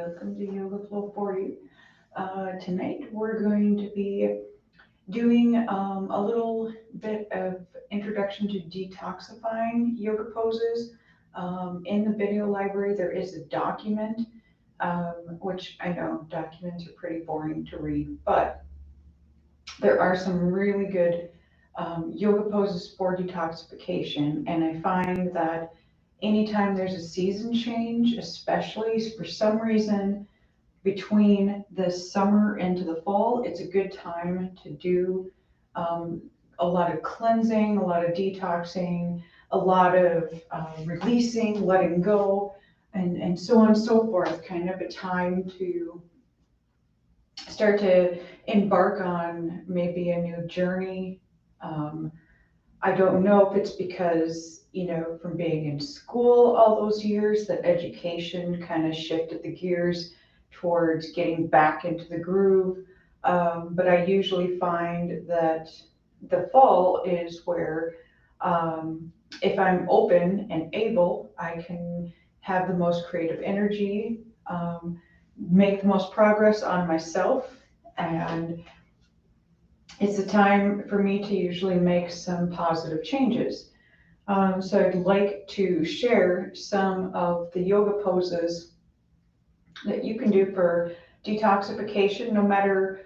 Welcome to Yoga Flow 40. Tonight we're going to be doing a little bit of introduction to detoxifying yoga poses. In the video library, there is a document, which I know documents are pretty boring to read, but there are some really good yoga poses for detoxification. And I find that anytime there's a season change, especially for some reason, between the summer into the fall, it's a good time to do um, a lot of cleansing, a lot of detoxing, a lot of releasing, letting go, and so on and so forth. Kind of a time to start to embark on maybe a new journey. Um, I don't know if it's because, from being in school all those years, that education kind of shifted the gears towards getting back into the groove. But I usually find that the fall is where, if I'm open and able, I can have the most creative energy, make the most progress on myself, and it's a time for me to usually make some positive changes. So I'd like to share some of the yoga poses that you can do for detoxification, no matter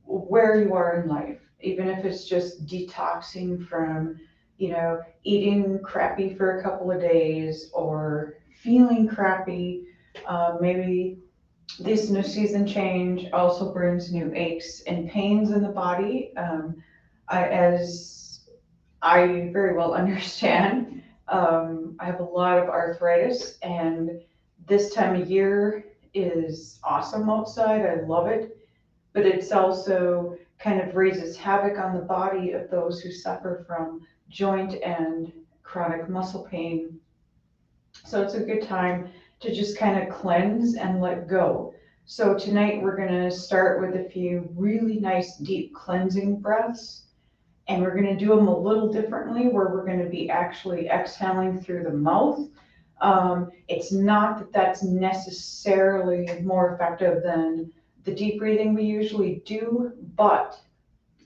where you are in life, even if it's just detoxing from, eating crappy for a couple of days or feeling crappy. Maybe this new season change also brings new aches and pains in the body. As I very well understand, I have a lot of arthritis, and this time of year is awesome outside. I love it, but it's also kind of raises havoc on the body of those who suffer from joint and chronic muscle pain. So it's a good time to just kind of cleanse and let go. So tonight we're going to start with a few really nice deep cleansing breaths. And we're going to do them a little differently, where we're going to be actually exhaling through the mouth. It's not that that's necessarily more effective than the deep breathing we usually do, but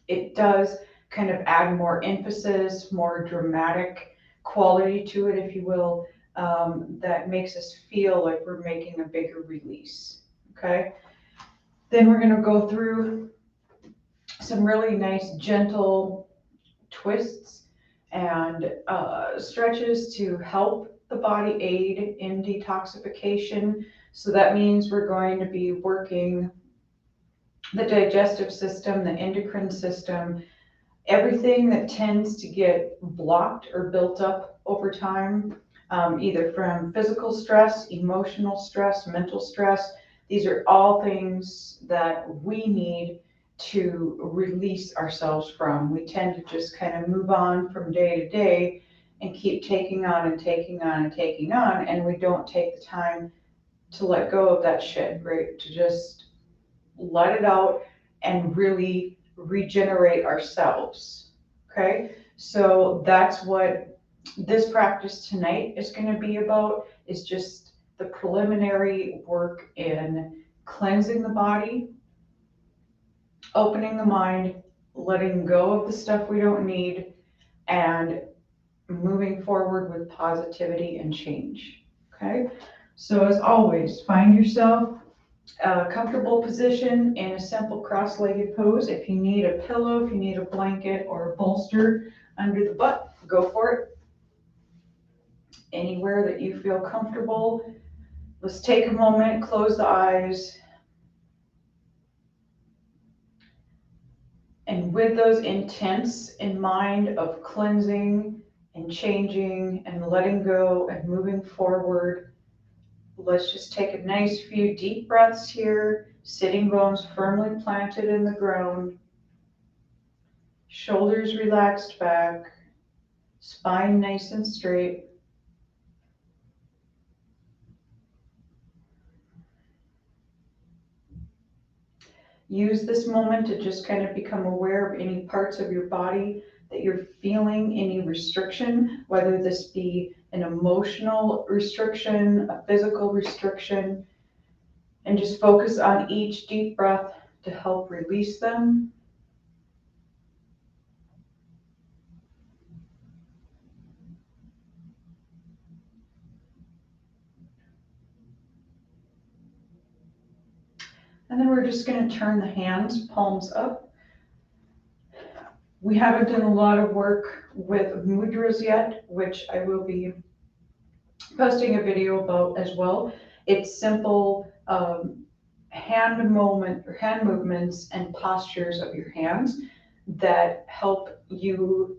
it does kind of add more emphasis, more dramatic quality to it, if you will, that makes us feel like we're making a bigger release. Okay. Then we're going to go through some really nice, gentle twists and stretches to help the body aid in detoxification. So that means we're going to be working the digestive system, the endocrine system, everything that tends to get blocked or built up over time, either from physical stress, emotional stress, mental stress. These are all things that we need to release ourselves from. We tend to just kind of move on from day to day and keep taking on and taking on and taking on, and we don't take the time to let go of that shit, right? To just let it out and really regenerate ourselves. Okay, so that's what this practice tonight is going to be about, is just the preliminary work in cleansing the body, opening the mind, letting go of the stuff we don't need, and moving forward with positivity and change. Okay, so as always, find yourself a comfortable position in a simple cross-legged pose. If you need a pillow, if you need a blanket or a bolster under the butt, go for it. Anywhere that you feel comfortable. Let's take a moment, close the eyes. And with those intents in mind of cleansing and changing and letting go and moving forward, let's just take a nice few deep breaths here, sitting bones firmly planted in the ground, shoulders relaxed back, spine nice and straight. Use this moment to just kind of become aware of any parts of your body that you're feeling any restriction, whether this be an emotional restriction, a physical restriction, And just focus on each deep breath to help release them. And then we're just going to turn the hands, palms up. We haven't done a lot of work with mudras yet, which I will be posting a video about as well. It's simple hand movements and postures of your hands that help you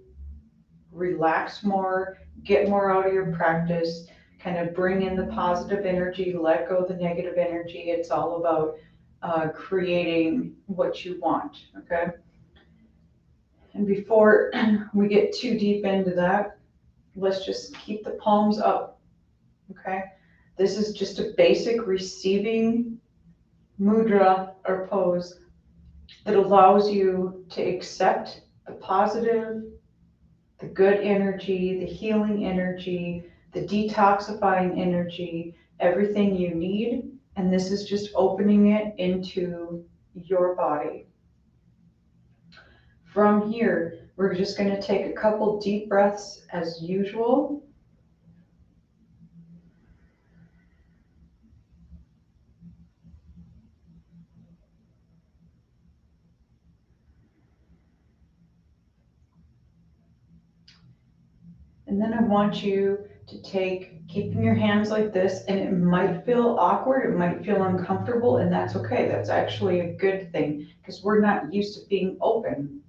relax more, get more out of your practice, kind of bring in the positive energy, let go of the negative energy. It's all about creating what you want, okay? And before we get too deep into that, let's just keep the palms up, okay? This is just a basic receiving mudra or pose that allows you to accept the positive, the good energy, the healing energy, the detoxifying energy, everything you need. And this is just opening it into your body. From here, we're just going to take a couple deep breaths as usual. And then I want you to take, keeping your hands like this, and it might feel awkward, it might feel uncomfortable, and that's okay. That's actually a good thing because we're not used to being open.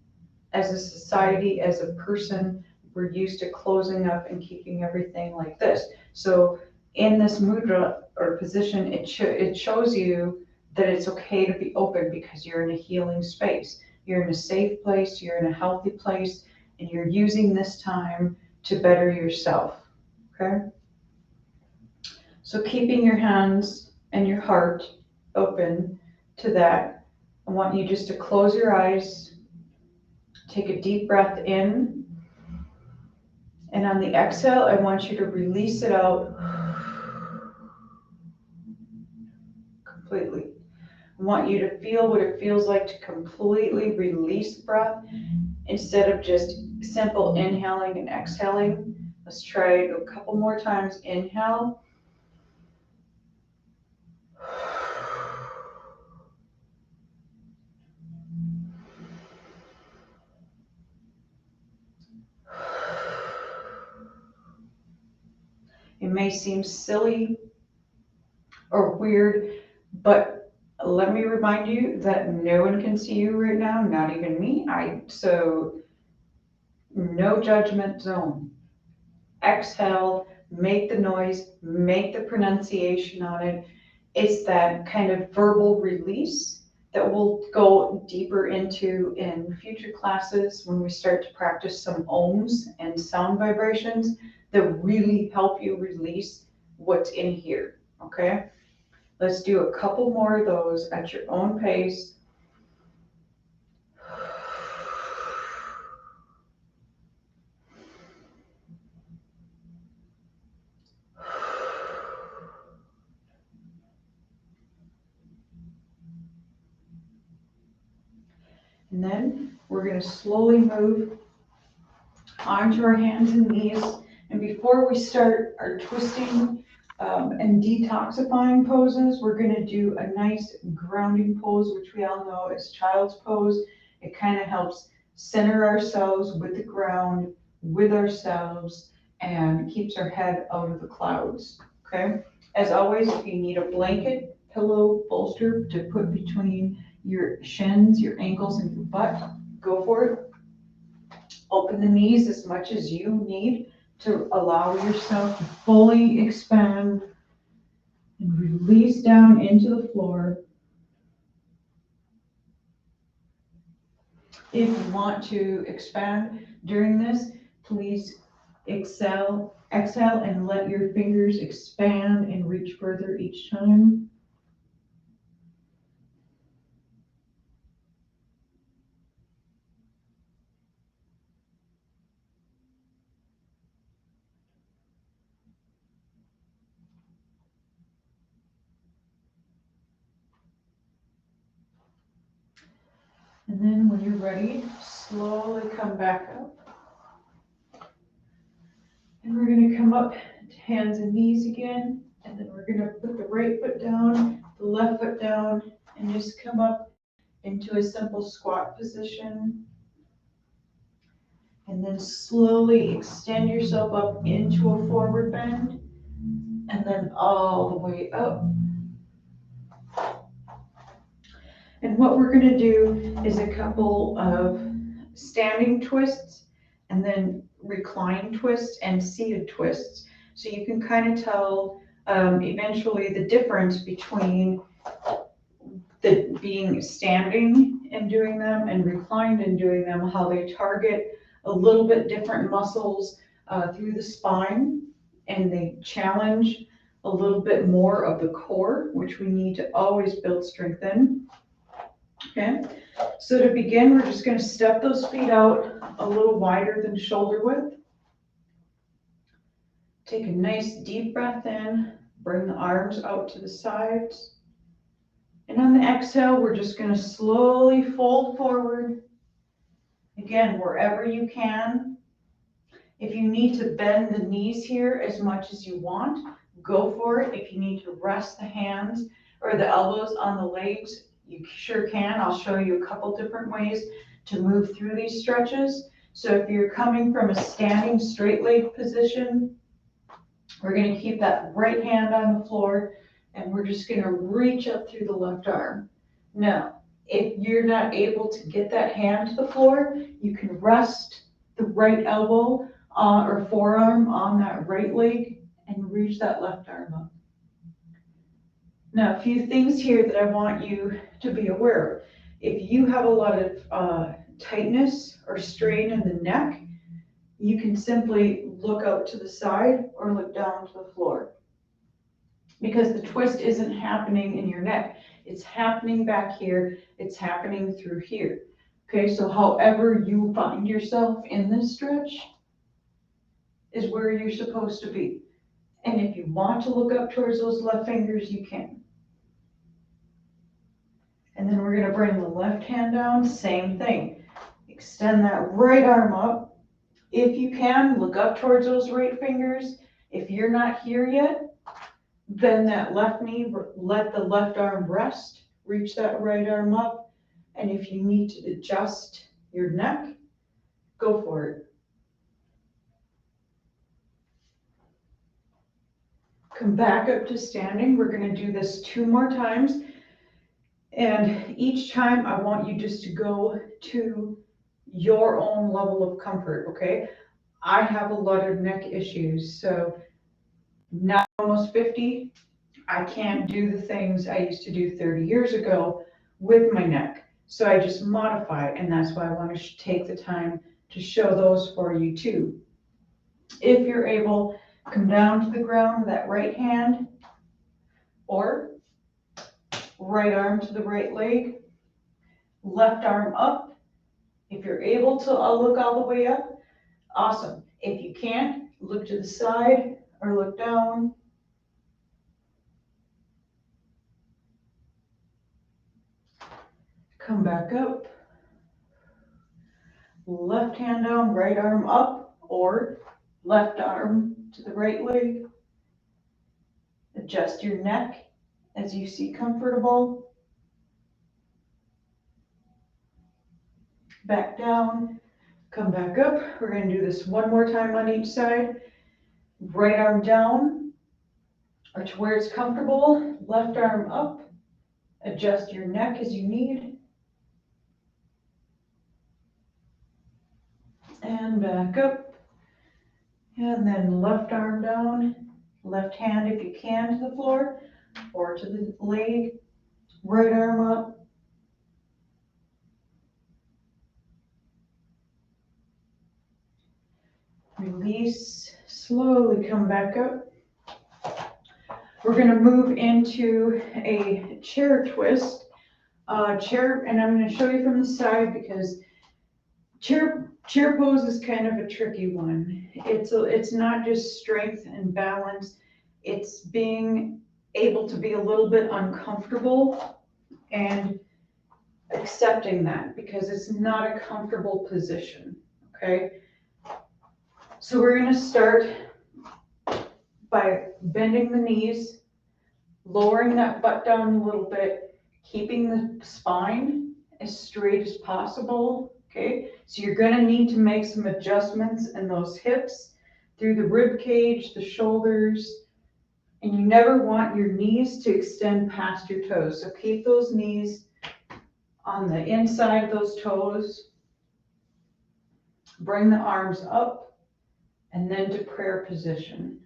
As a society, as a person, we're used to closing up and keeping everything like this. So in this mudra or position, it shows you that it's okay to be open because you're in a healing space. You're in a safe place, you're in a healthy place, and you're using this time to better yourself, okay? So keeping your hands and your heart open to that, I want you just to close your eyes, take a deep breath in, and on the exhale, I want you to release it out completely. I want you to feel what it feels like to completely release breath instead of just simple inhaling and exhaling. Let's try it a couple more times. Inhale. It may seem silly or weird, but let me remind you that no one can see you right now, not even me. So no judgment zone. Exhale, make the noise, make the pronunciation on it. It's that kind of verbal release that we'll go deeper into in future classes when we start to practice some ohms and sound vibrations that really help you release what's in here, okay? Let's do a couple more of those at your own pace. And then we're going to slowly move onto our hands and knees. And before we start our twisting and detoxifying poses, we're going to do a nice grounding pose, which we all know as child's pose. It kind of helps center ourselves with the ground, with ourselves, and keeps our head out of the clouds. Okay? As always, if you need a blanket, pillow, bolster to put between your shins, your ankles, and your butt, go for it. Open the knees as much as you need to allow yourself to fully expand and release down into the floor. If you want to expand during this, please exhale and let your fingers expand and reach further each time. And then when you're ready, slowly come back up. And we're gonna come up to hands and knees again. And then we're gonna put the right foot down, the left foot down, and just come up into a simple squat position. And then slowly extend yourself up into a forward bend, and then all the way up. And what we're gonna do is a couple of standing twists, and then recline twists and seated twists. So you can kind of tell eventually the difference between the being standing and doing them and reclined and doing them, how they target a little bit different muscles through the spine, and they challenge a little bit more of the core, which we need to always build strength in. Okay, so to begin, we're just going to step those feet out a little wider than shoulder width. Take a nice deep breath in, bring the arms out to the sides. And on the exhale, we're just going to slowly fold forward. Again, wherever you can. If you need to bend the knees here as much as you want, go for it. If you need to rest the hands or the elbows on the legs, you sure can. I'll show you a couple different ways to move through these stretches. So if you're coming from a standing straight leg position, we're going to keep that right hand on the floor, and we're just going to reach up through the left arm. Now, if you're not able to get that hand to the floor, you can rest the right elbow or forearm on that right leg and reach that left arm up. Now, a few things here that I want you to be aware of. If you have a lot of tightness or strain in the neck, you can simply look out to the side or look down to the floor, because the twist isn't happening in your neck. It's happening back here. It's happening through here. Okay, so however you find yourself in this stretch is where you're supposed to be. And if you want to look up towards those left fingers, you can. And then we're going to bring the left hand down, same thing. Extend that right arm up. If you can, look up towards those right fingers. If you're not here yet, bend that left knee, let the left arm rest, reach that right arm up. And if you need to adjust your neck, go for it. Come back up to standing. We're going to do this 2 more times. And each time I want you just to go to your own level of comfort, okay? I have a lot of neck issues, so now almost 50, I can't do the things I used to do 30 years ago with my neck. So I just modify, and that's why I want to take the time to show those for you too. If you're able, come down to the ground with that right hand, or right arm to the right leg, left arm up. If you're able to look all the way up, awesome. If you can't, look to the side or look down. Come back up. Left hand down, right arm up, or left arm to the right leg. Adjust your neck as you see comfortable. Back down, come back up. We're going to do this 1 more time on each side. Right arm down or to where it's comfortable, left arm up. Adjust your neck as you need. And back up. And then left arm down, left hand if you can to the floor or to the leg, right arm up. Release, slowly come back up. We're going to move into a chair twist. Chair, and I'm going to show you from the side because chair pose is kind of a tricky one. It's not just strength and balance. It's being able to be a little bit uncomfortable and accepting that because it's not a comfortable position, okay? So we're gonna start by bending the knees, lowering that butt down a little bit, keeping the spine as straight as possible, okay? So you're gonna need to make some adjustments in those hips, through the rib cage, the shoulders, and you never want your knees to extend past your toes. So keep those knees on the inside of those toes. Bring the arms up and then to prayer position,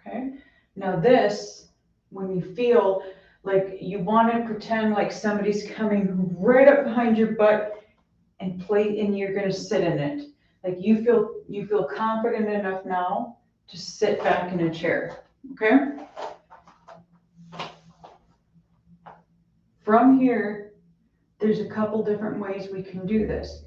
okay? Now this, when you feel like you want to pretend like somebody's coming right up behind your butt and you're going to sit in it. Like you feel confident enough now to sit back in a chair, okay? From here, there's a couple different ways we can do this.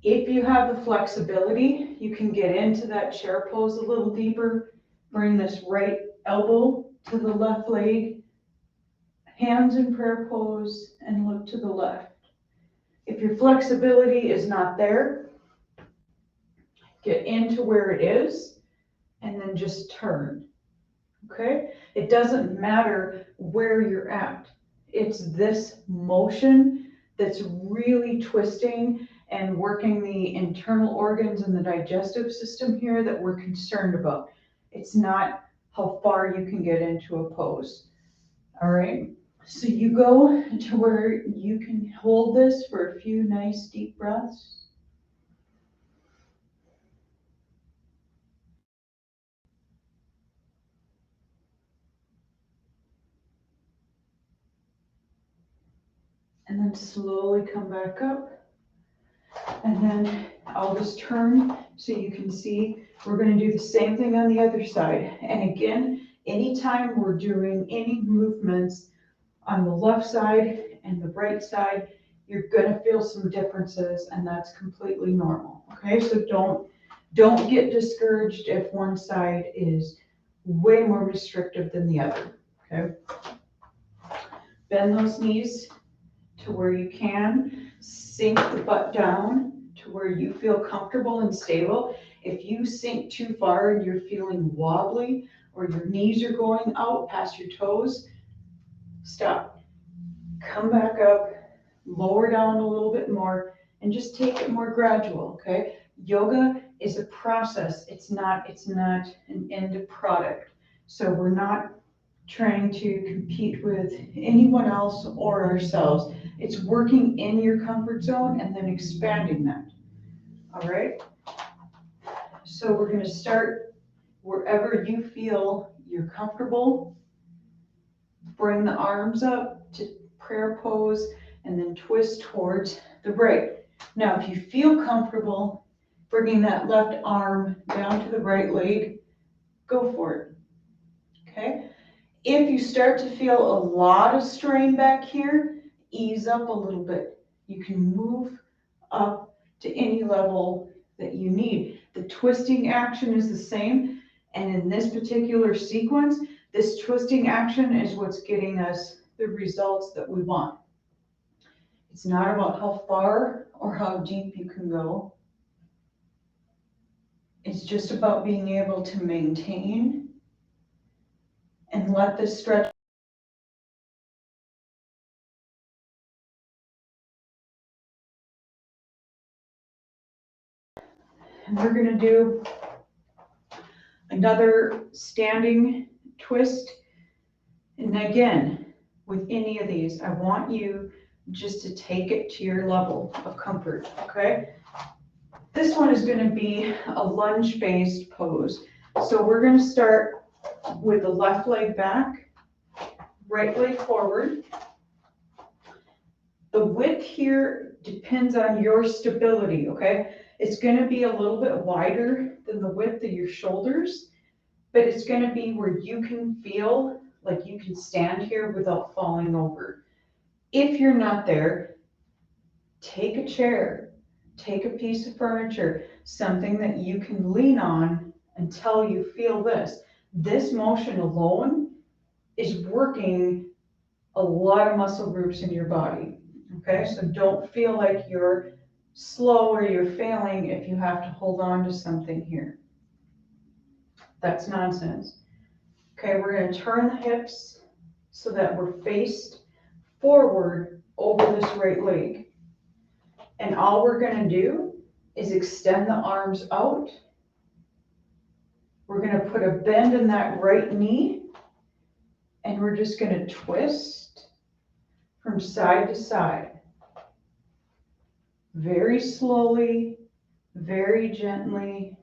If you have the flexibility, you can get into that chair pose a little deeper, bring this right elbow to the left leg, hands in prayer pose, and look to the left. If your flexibility is not there, get into where it is, and then just turn, okay? It doesn't matter where you're at. It's this motion that's really twisting and working the internal organs and the digestive system here that we're concerned about. It's not how far you can get into a pose, all right? So you go to where you can hold this for a few nice deep breaths. And then slowly come back up. And then I'll just turn so you can see. We're going to do the same thing on the other side. And again, anytime we're doing any movements on the left side and the right side, you're going to feel some differences, and that's completely normal. Okay, so don't get discouraged if one side is way more restrictive than the other. Okay, bend those knees to where you can, sink the butt down to where you feel comfortable and stable. If you sink too far and you're feeling wobbly or your knees are going out past your toes, stop. Come back up, lower down a little bit more, and just take it more gradual, okay? Yoga is a process. It's not an end product. So we're not trying to compete with anyone else or ourselves. It's working in your comfort zone and then expanding that. All right. So we're going to start wherever you feel you're comfortable. Bring the arms up to prayer pose and then twist towards the right. Now, if you feel comfortable bringing that left arm down to the right leg, go for it. Okay. If you start to feel a lot of strain back here, ease up a little bit. You can move up to any level that you need. The twisting action is the same, and in this particular sequence, this twisting action is what's getting us the results that we want. It's not about how far or how deep you can go. It's just about being able to maintain and let this stretch. And we're going to do another standing twist. And again, with any of these, I want you just to take it to your level of comfort, okay? This one is going to be a lunge-based pose. So we're going to start with the left leg back, right leg forward. The width here depends on your stability, okay? It's going to be a little bit wider than the width of your shoulders, but it's going to be where you can feel like you can stand here without falling over. If you're not there, take a chair, take a piece of furniture, something that you can lean on until you feel this. This motion alone is working a lot of muscle groups in your body, Okay, so don't feel like you're slow or you're failing if you have to hold on to something here. That's nonsense. Okay, we're going to turn the hips so that we're faced forward over this right leg. And all we're going to do is extend the arms out. We're going to put a bend in that right knee, and we're just going to twist from side to side. Very slowly, very gently.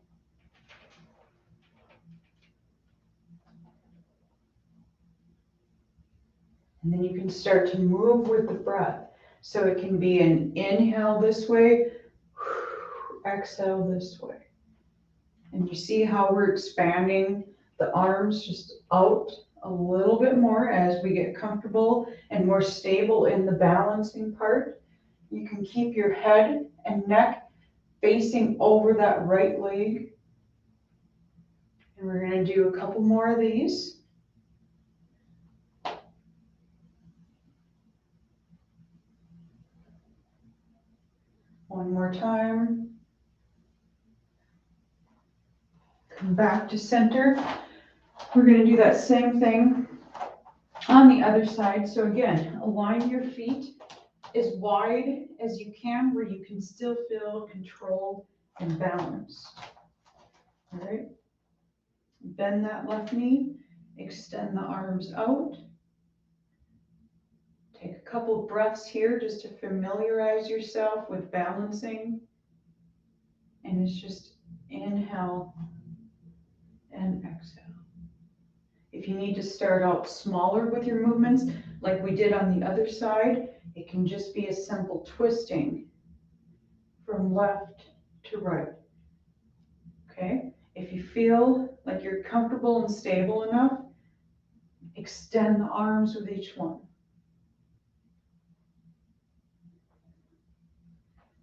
And then you can start to move with the breath. So it can be an inhale this way, exhale this way. And you see how we're expanding the arms just out a little bit more as we get comfortable and more stable in the balancing part. You can keep your head and neck facing over that right leg. And we're going to do a couple more of these. One more time. Come back to center. We're going to do that same thing on the other side. So again, align your feet as wide as you can where you can still feel controlled and balanced. All right. Bend that left knee, extend the arms out. Take a couple breaths here just to familiarize yourself with balancing. And it's just inhale and exhale. If you need to start out smaller with your movements, like we did on the other side, it can just be a simple twisting from left to right. Okay? If you feel like you're comfortable and stable enough, extend the arms with each one.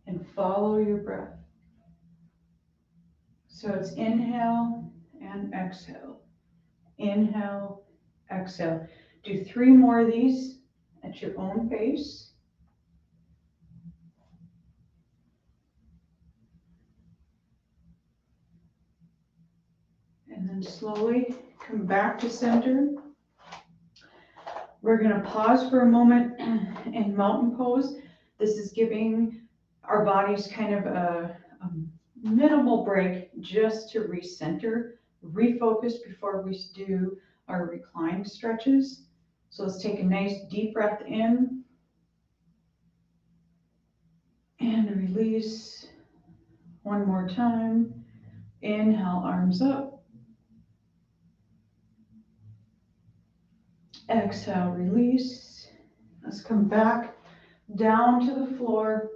And follow your breath. So it's inhale and exhale. Inhale, exhale. Do 3 more of these at your own pace. And then slowly come back to center. We're going to pause for a moment in mountain pose. This is giving our bodies kind of a minimal break just to recenter, refocus before we do our reclined stretches. So let's take a nice deep breath in and release. One more time. Inhale, arms up. Exhale, release. Let's come back down to the floor,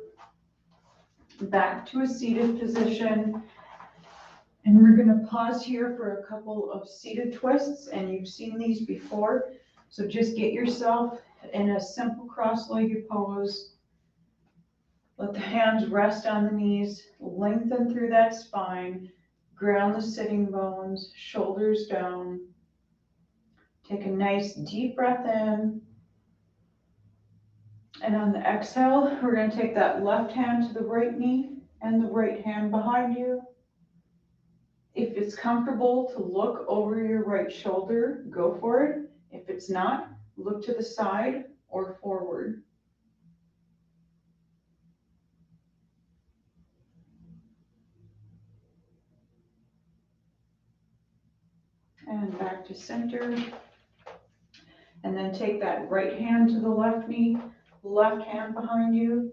back to a seated position. And we're going to pause here for a couple of seated twists, and you've seen these before. So just get yourself in a simple cross-legged pose. Let the hands rest on the knees, lengthen through that spine, ground the sitting bones, shoulders down. Take a nice deep breath in. And on the exhale, we're going to take that left hand to the right knee and the right hand behind you. If it's comfortable to look over your right shoulder, go for it. If it's not, look to the side or forward. And back to center. And then take that right hand to the left knee, left hand behind you.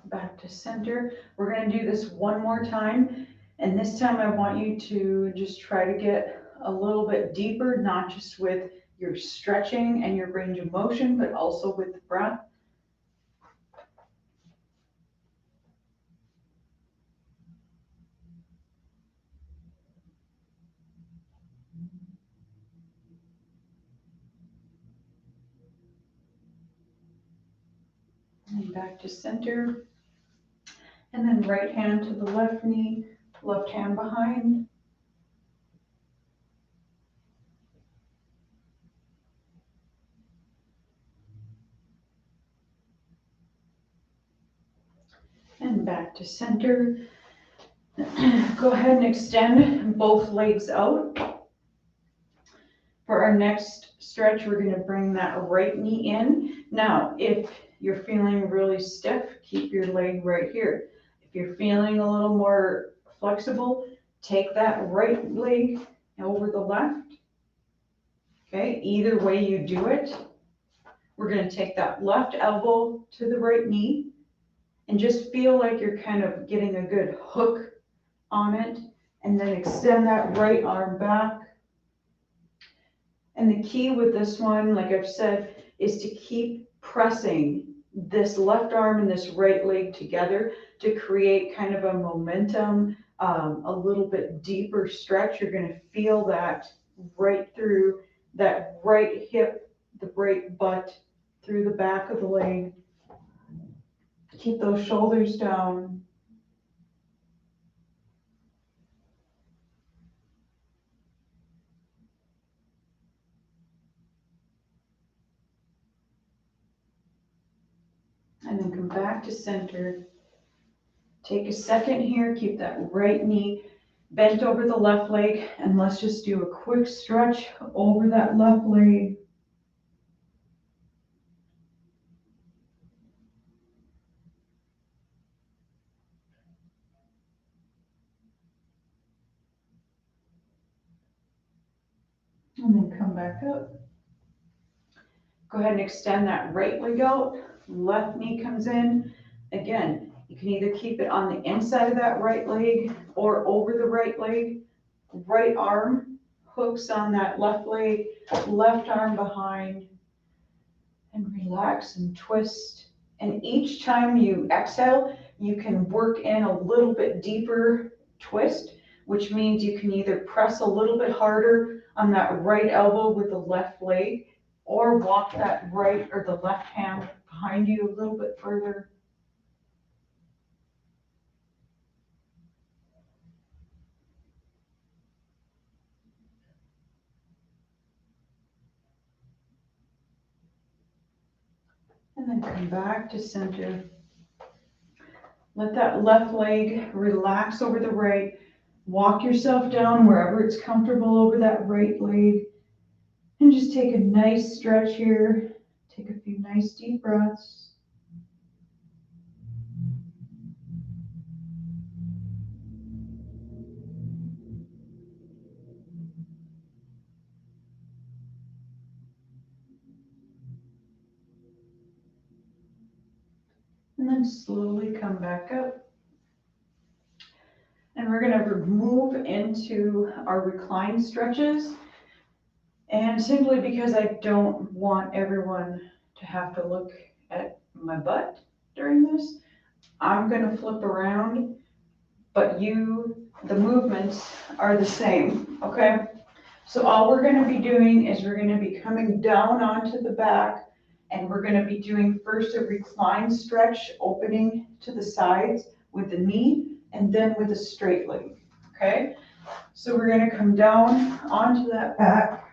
Back to center. We're going to do this one more time. And this time I want you to just try to get a little bit deeper, not just with your stretching and your range of motion, but also with the breath. And back to center. And then right hand to the left knee, left hand behind. And back to center. Go ahead and extend both legs out. For our next stretch, we're going to bring that right knee in. Now, if you're feeling really stiff, keep your leg right here. If you're feeling a little more flexible, take that right leg over the left. Okay, either way you do it, we're going to take that left elbow to the right knee and just feel like you're kind of getting a good hook on it, and then extend that right arm back. And the key with this one, like I've said, is to keep pressing this left arm and this right leg together to create kind of a momentum, a little bit deeper stretch. You're going to feel that right through that right hip, the right butt, through the back of the leg. Keep those shoulders down. And then come back to center. Take a second here, keep that right knee bent over the left leg, and let's just do a quick stretch over that left leg. And then come back up. Go ahead and extend that right leg out. Left knee comes in. Again, you can either keep it on the inside of that right leg or over the right leg. Right arm hooks on that left leg, left arm behind, and relax and twist. And each time you exhale, you can work in a little bit deeper twist, which means you can either press a little bit harder on that right elbow with the left leg, or walk that right or the left hand behind you a little bit further. And then come back to center. Let that left leg relax over the right. Walk yourself down wherever it's comfortable over that right leg. And just take a nice stretch here. Take a few nice deep breaths. And then slowly come back up. And we're going to move into our recline stretches. And simply because I don't want everyone to have to look at my butt during this, I'm going to flip around, but the movements are the same, okay? So all we're going to be doing is we're going to be coming down onto the back, and we're going to be doing first a recline stretch, opening to the sides with the knee, and then with a straight leg, okay? So we're going to come down onto that back,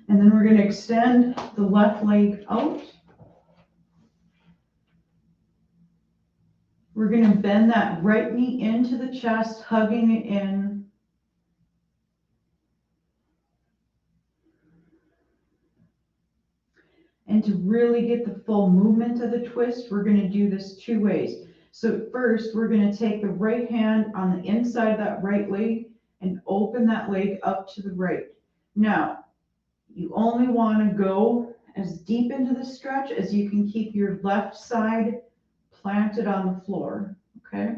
and then we're going to extend the left leg out. We're going to bend that right knee into the chest, hugging it in. And to really get the full movement of the twist, we're going to do this two ways. So first, we're going to take the right hand on the inside of that right leg and open that leg up to the right. Now, you only want to go as deep into the stretch as you can keep your left side planted on the floor, okay?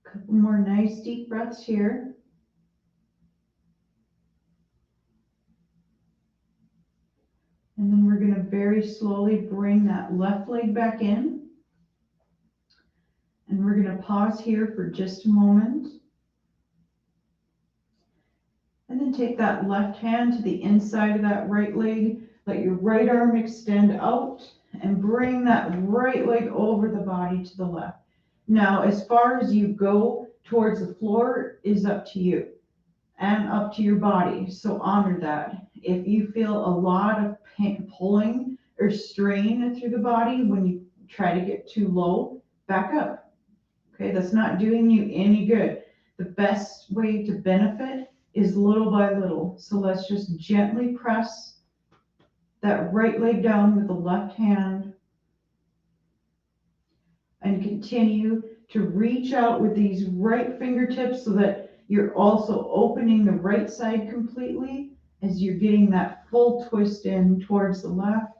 Couple more nice deep breaths here. And then we're going to very slowly bring that left leg back in. And we're going to pause here for just a moment. And then take that left hand to the inside of that right leg. Let your right arm extend out and bring that right leg over the body to the left. Now, as far as you go towards the floor is up to you and up to your body. So honor that. If you feel a lot of pain, pulling or strain through the body when you try to get too low, back up. Okay, that's not doing you any good. The best way to benefit is little by little. So let's just gently press that right leg down with the left hand and continue to reach out with these right fingertips so that you're also opening the right side completely as you're getting that full twist in towards the left.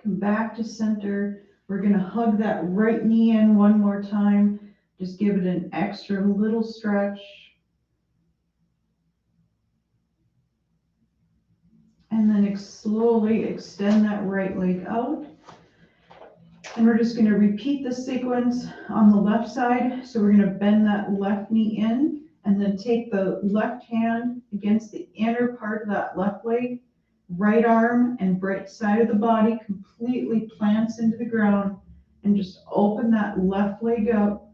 Come back to center. We're going to hug that right knee in one more time. Just give it an extra little stretch. And then slowly extend that right leg out. And we're just going to repeat the sequence on the left side. So we're going to bend that left knee in and then take the left hand against the inner part of that left leg. Right arm and right side of the body completely plants into the ground and just open that left leg up.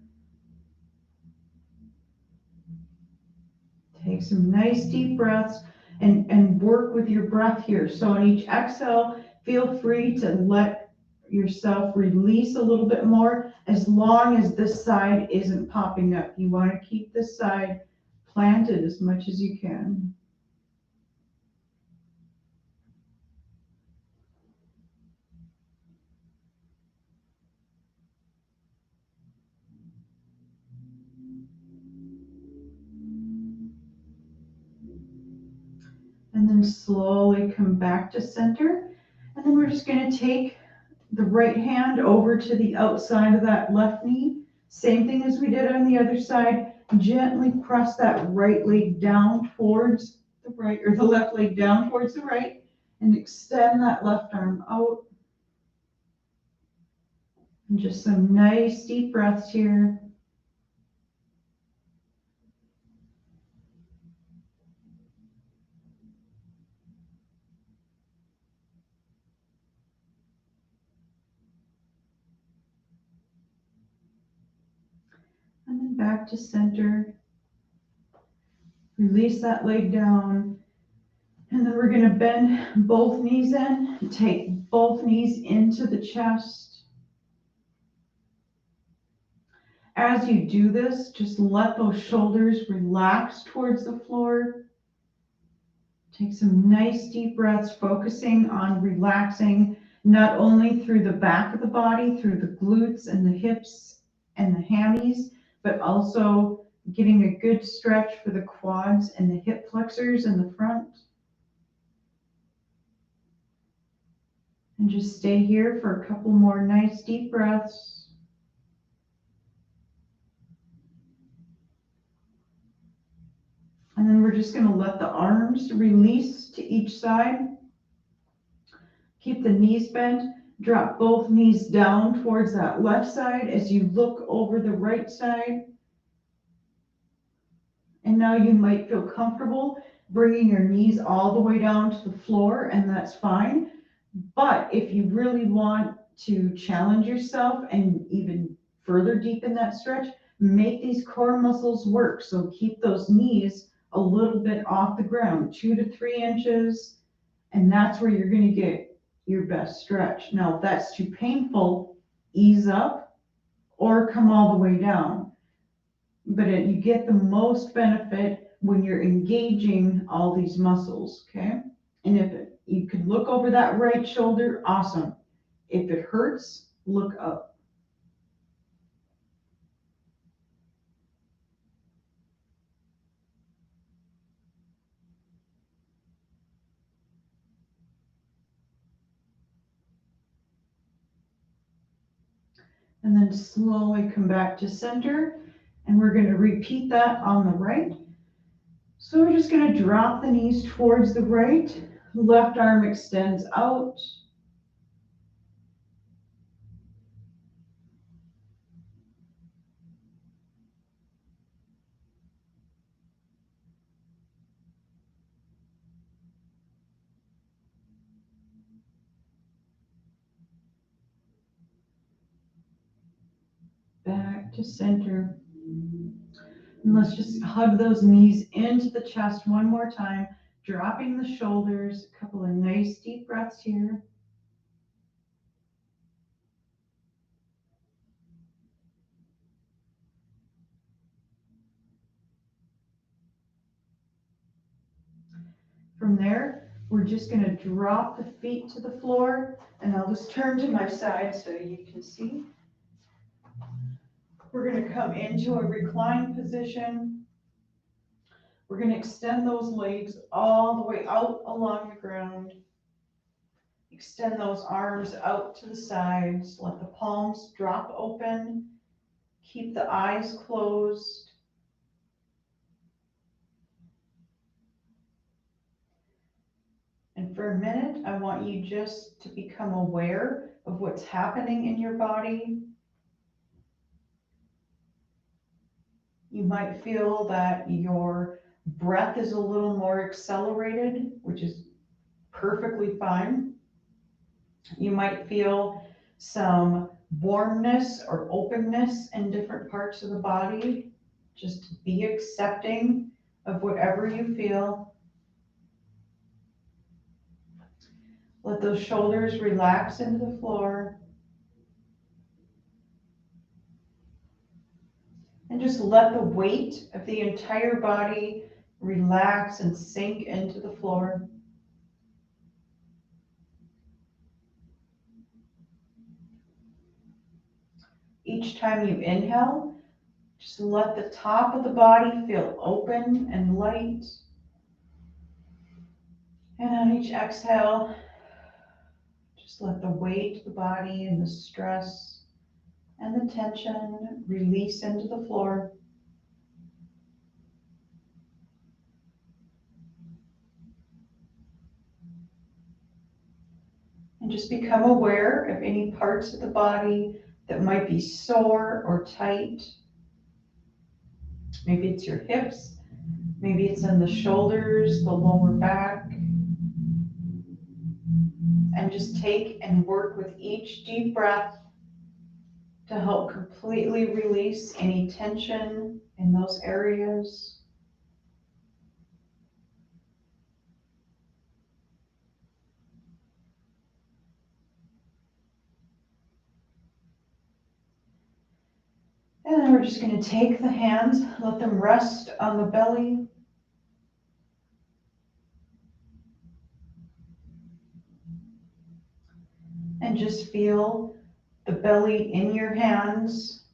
Take some nice deep breaths and work with your breath here. So on each exhale, feel free to let yourself release a little bit more as long as this side isn't popping up. You want to keep this side planted as much as you can. And then slowly come back to center. And then we're just going to take the right hand over to the outside of that left knee. Same thing as we did on the other side. Gently press that right leg down towards the right, or the left leg down towards the right, and extend that left arm out. And just some nice deep breaths here. And then back to center. Release that leg down. And then we're going to bend both knees in, take both knees into the chest. As you do this, just let those shoulders relax towards the floor. Take some nice deep breaths, focusing on relaxing not only through the back of the body, through the glutes and the hips and the hammies, but also getting a good stretch for the quads and the hip flexors in the front. And just stay here for a couple more nice deep breaths. And then we're just going to let the arms release to each side. Keep the knees bent. Drop both knees down towards that left side as you look over the right side. And now you might feel comfortable bringing your knees all the way down to the floor, and that's fine. But if you really want to challenge yourself and even further deepen that stretch, make these core muscles work. So keep those knees a little bit off the ground, 2 to 3 inches, and that's where you're going to get your best stretch. Now, if that's too painful, ease up or come all the way down. But you get the most benefit when you're engaging all these muscles, okay? And if you can look over that right shoulder, awesome. If it hurts, look up. And then slowly come back to center. And we're going to repeat that on the right. So we're just going to drop the knees towards the right. Left arm extends out. Back to center. And let's just hug those knees into the chest one more time, dropping the shoulders. A couple of nice deep breaths here. From there, we're just going to drop the feet to the floor, and I'll just turn to my side so you can see. We're going to come into a reclined position. We're going to extend those legs all the way out along the ground. Extend those arms out to the sides. Let the palms drop open. Keep the eyes closed. And for a minute, I want you just to become aware of what's happening in your body. You might feel that your breath is a little more accelerated, which is perfectly fine. You might feel some warmness or openness in different parts of the body. Just be accepting of whatever you feel. Let those shoulders relax into the floor. And just let the weight of the entire body relax and sink into the floor. Each time you inhale, just let the top of the body feel open and light. And on each exhale, just let the weight of the body and the stress and the tension release into the floor. And just become aware of any parts of the body that might be sore or tight. Maybe it's your hips, maybe it's in the shoulders, the lower back. And just take and work with each deep breath to help completely release any tension in those areas. And then we're just going to take the hands, let them rest on the belly. And just feel the belly in your hands.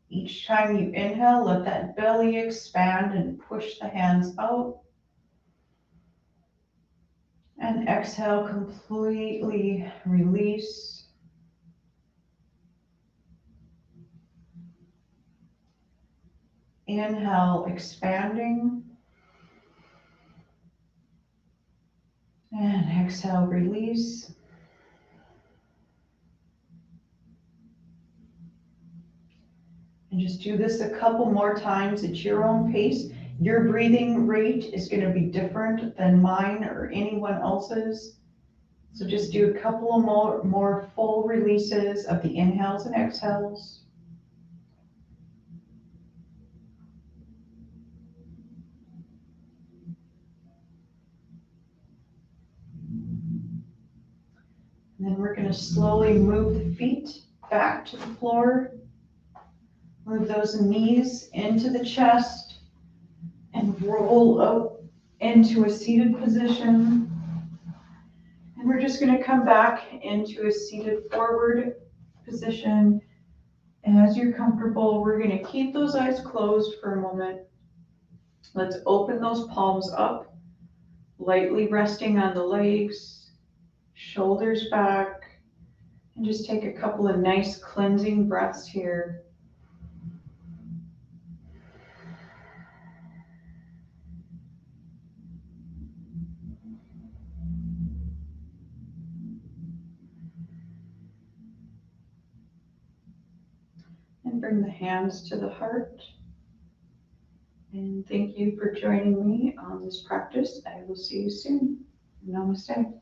Each time you inhale, let that belly expand and push the hands out. And exhale, completely release. Inhale, expanding. And exhale, release. And just do this a couple more times at your own pace. Your breathing rate is going to be different than mine or anyone else's. So just do a couple of more full releases of the inhales and exhales. And then we're going to slowly move the feet back to the floor. Move those knees into the chest and roll up into a seated position. And we're just going to come back into a seated forward position. As you're comfortable, we're going to keep those eyes closed for a moment. Let's open those palms up, lightly resting on the legs, shoulders back, and just take a couple of nice cleansing breaths here. And bring the hands to the heart. And thank you for joining me on this practice. I will see you soon. Namaste.